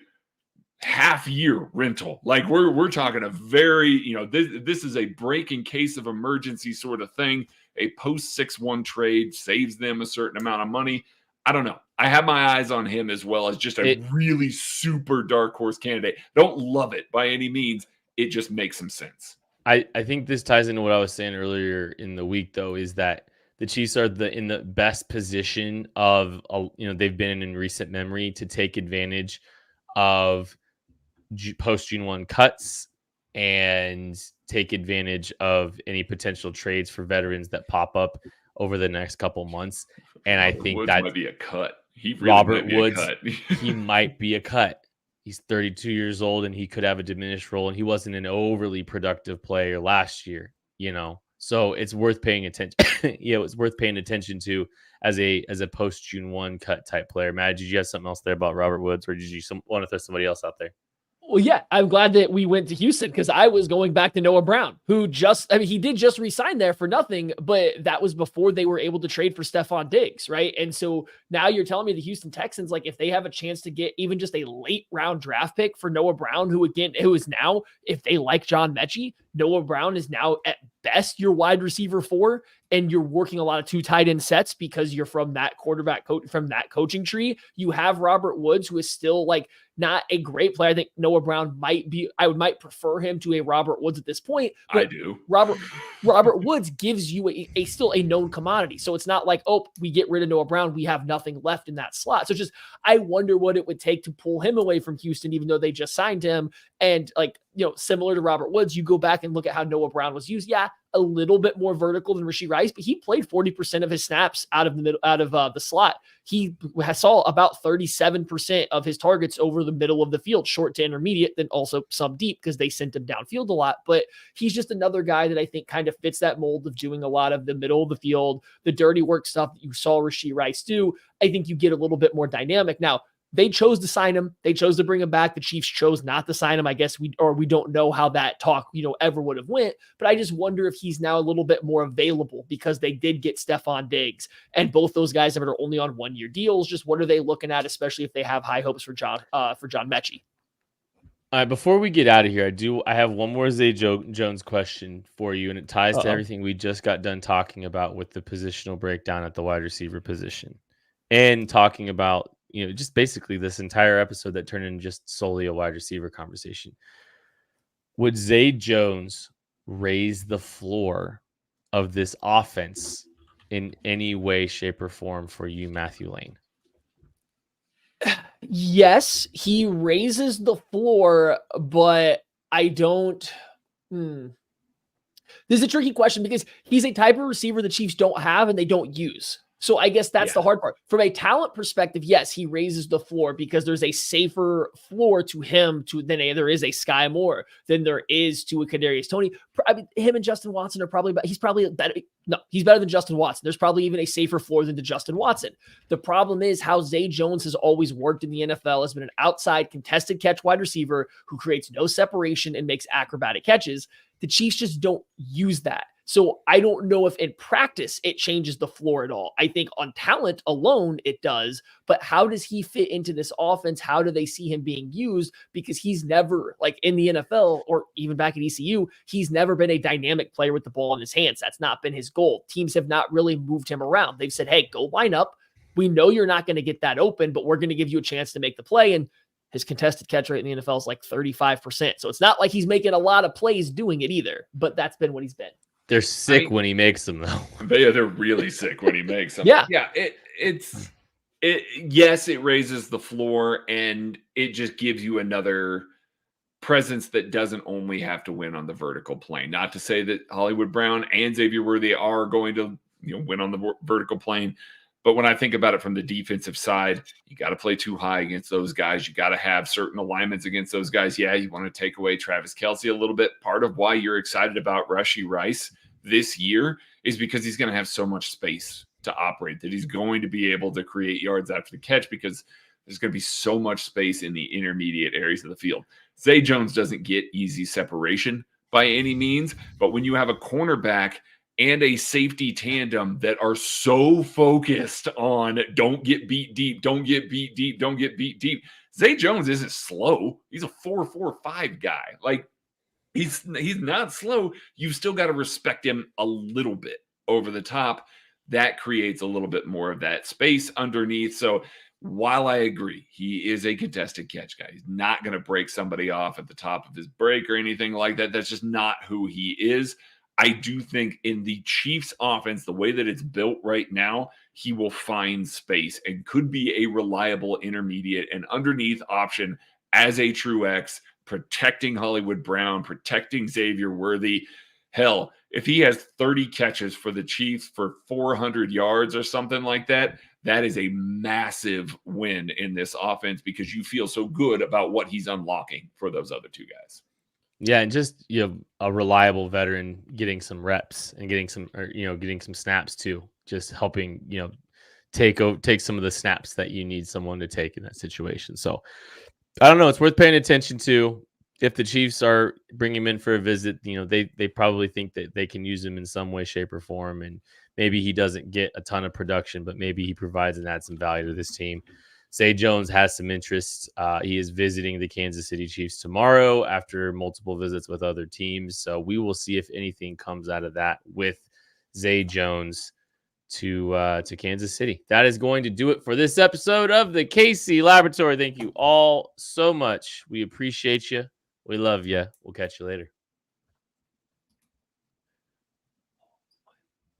half-year rental. Like we're talking a very, this is a break in case of emergency sort of thing. A post 6-1 trade saves them a certain amount of money. I don't know. I have my eyes on him as well as just a really super dark horse candidate. Don't love it by any means. It just makes some sense. I think this ties into what I was saying earlier in the week, though, is that the Chiefs are in the best position of, they've been in recent memory to take advantage of post June 1 cuts and take advantage of any potential trades for veterans that pop up over the next couple months. And I think that might be a cut. Robert Woods, he might be a cut. He's 32 years old and he could have a diminished role, and he wasn't an overly productive player last year, so it's worth paying attention. It's worth paying attention to as a post June 1 cut type player. Matt, did you have something else there about Robert Woods, or did you want to throw somebody else out there? Well, yeah, I'm glad that we went to Houston because I was going back to Noah Brown, who he did just resign there for nothing, but that was before they were able to trade for Stephon Diggs, right? And so now you're telling me the Houston Texans, like if they have a chance to get even just a late round draft pick for Noah Brown, who is now, if they like John Mechie, Noah Brown is now at best your wide receiver 4 and you're working a lot of 2 tight end sets because you're from that quarterback from that coaching tree. You have Robert Woods, who is still like not a great player. I think Noah Brown might prefer him to a Robert Woods at this point. I do. Robert Woods gives you a still a known commodity. So it's not like, oh, we get rid of Noah Brown, we have nothing left in that slot. So just, I wonder what it would take to pull him away from Houston, even though they just signed him. And like, similar to Robert Woods, you go back and look at how Noah Brown was used. Yeah, a little bit more vertical than Rashee Rice, but he played 40% of his snaps out of the slot. He saw about 37% of his targets over the middle of the field, short to intermediate, then also some deep because they sent him downfield a lot. But he's just another guy that I think kind of fits that mold of doing a lot of the middle of the field, the dirty work stuff that you saw Rashee Rice do. I think you get a little bit more dynamic. Now, they chose to sign him. They chose to bring him back. The Chiefs chose not to sign him. I guess we don't know how that talk, ever would have went. But I just wonder if he's now a little bit more available because they did get Stephon Diggs, and both those guys are only on 1-year deals. Just what are they looking at, especially if they have high hopes for John Mechie? All right, before we get out of here, I have one more Zay Jones question for you, and it ties to everything we just got done talking about with the positional breakdown at the wide receiver position, and talking about just basically this entire episode that turned into just solely a wide receiver conversation. Would Zay Jones raise the floor of this offense in any way, shape, or form for you, Matthew Lane? Yes, he raises the floor, but I don't. This is a tricky question because he's a type of receiver the Chiefs don't have and they don't use. So I guess that's the hard part. From a talent perspective, yes, he raises the floor because there's a safer floor to him than there is a Sky Moore, than there is to a Kadarius Toney. I mean, him and Justin Watson are probably better. He's better than Justin Watson. There's probably even a safer floor than to Justin Watson. The problem is how Zay Jones has always worked in the NFL has been an outside contested catch wide receiver who creates no separation and makes acrobatic catches. The Chiefs just don't use that. So I don't know if in practice it changes the floor at all. I think on talent alone it does, but how does he fit into this offense? How do they see him being used? Because he's never, like in the NFL or even back at ECU, he's never been a dynamic player with the ball in his hands. That's not been his goal. Teams have not really moved him around. They've said, hey, go line up. We know you're not going to get that open, but we're going to give you a chance to make the play. And his contested catch rate in the NFL is like 35%. So it's not like he's making a lot of plays doing it either, but that's been what he's been. They're sick when he makes them, though. They're really sick when he makes them. Yeah. Yes, it raises the floor, and it just gives you another presence that doesn't only have to win on the vertical plane. Not to say that Hollywood Brown and Xavier Worthy are going to win on the vertical plane, but when I think about it from the defensive side, you got to play too high against those guys. You got to have certain alignments against those guys. Yeah, you want to take away Travis Kelce a little bit. Part of why you're excited about Rashee Rice this year is because he's going to have so much space to operate, that he's going to be able to create yards after the catch because there's going to be so much space in the intermediate areas of the field. Zay Jones doesn't get easy separation by any means, but when you have a cornerback and a safety tandem that are so focused on don't get beat deep, don't get beat deep, don't get beat deep. Zay Jones isn't slow. He's a 4.45 guy. Like, he's not slow. You've still got to respect him a little bit over the top. That creates a little bit more of that space underneath. So while I agree, he is a contested catch guy. He's not going to break somebody off at the top of his break or anything like that. That's just not who he is. I do think in the Chiefs offense, the way that it's built right now, he will find space and could be a reliable intermediate and underneath option as a true X, protecting Hollywood Brown, protecting Xavier Worthy. Hell, if he has 30 catches for the Chiefs for 400 yards or something like that, that is a massive win in this offense because you feel so good about what he's unlocking for those other two guys. Yeah, and just a reliable veteran getting some reps and getting some snaps too, just helping take some of the snaps that you need someone to take in that situation. So I don't know, it's worth paying attention to. If the Chiefs are bringing him in for a visit, they probably think that they can use him in some way, shape, or form, and maybe he doesn't get a ton of production, but maybe he provides and adds some value to this team. Zay Jones has some interest. He is visiting the Kansas City Chiefs tomorrow after multiple visits with other teams. So we will see if anything comes out of that with Zay Jones to Kansas City. That is going to do it for this episode of the KC Laboratory. Thank you all so much. We appreciate you. We love you. We'll catch you later.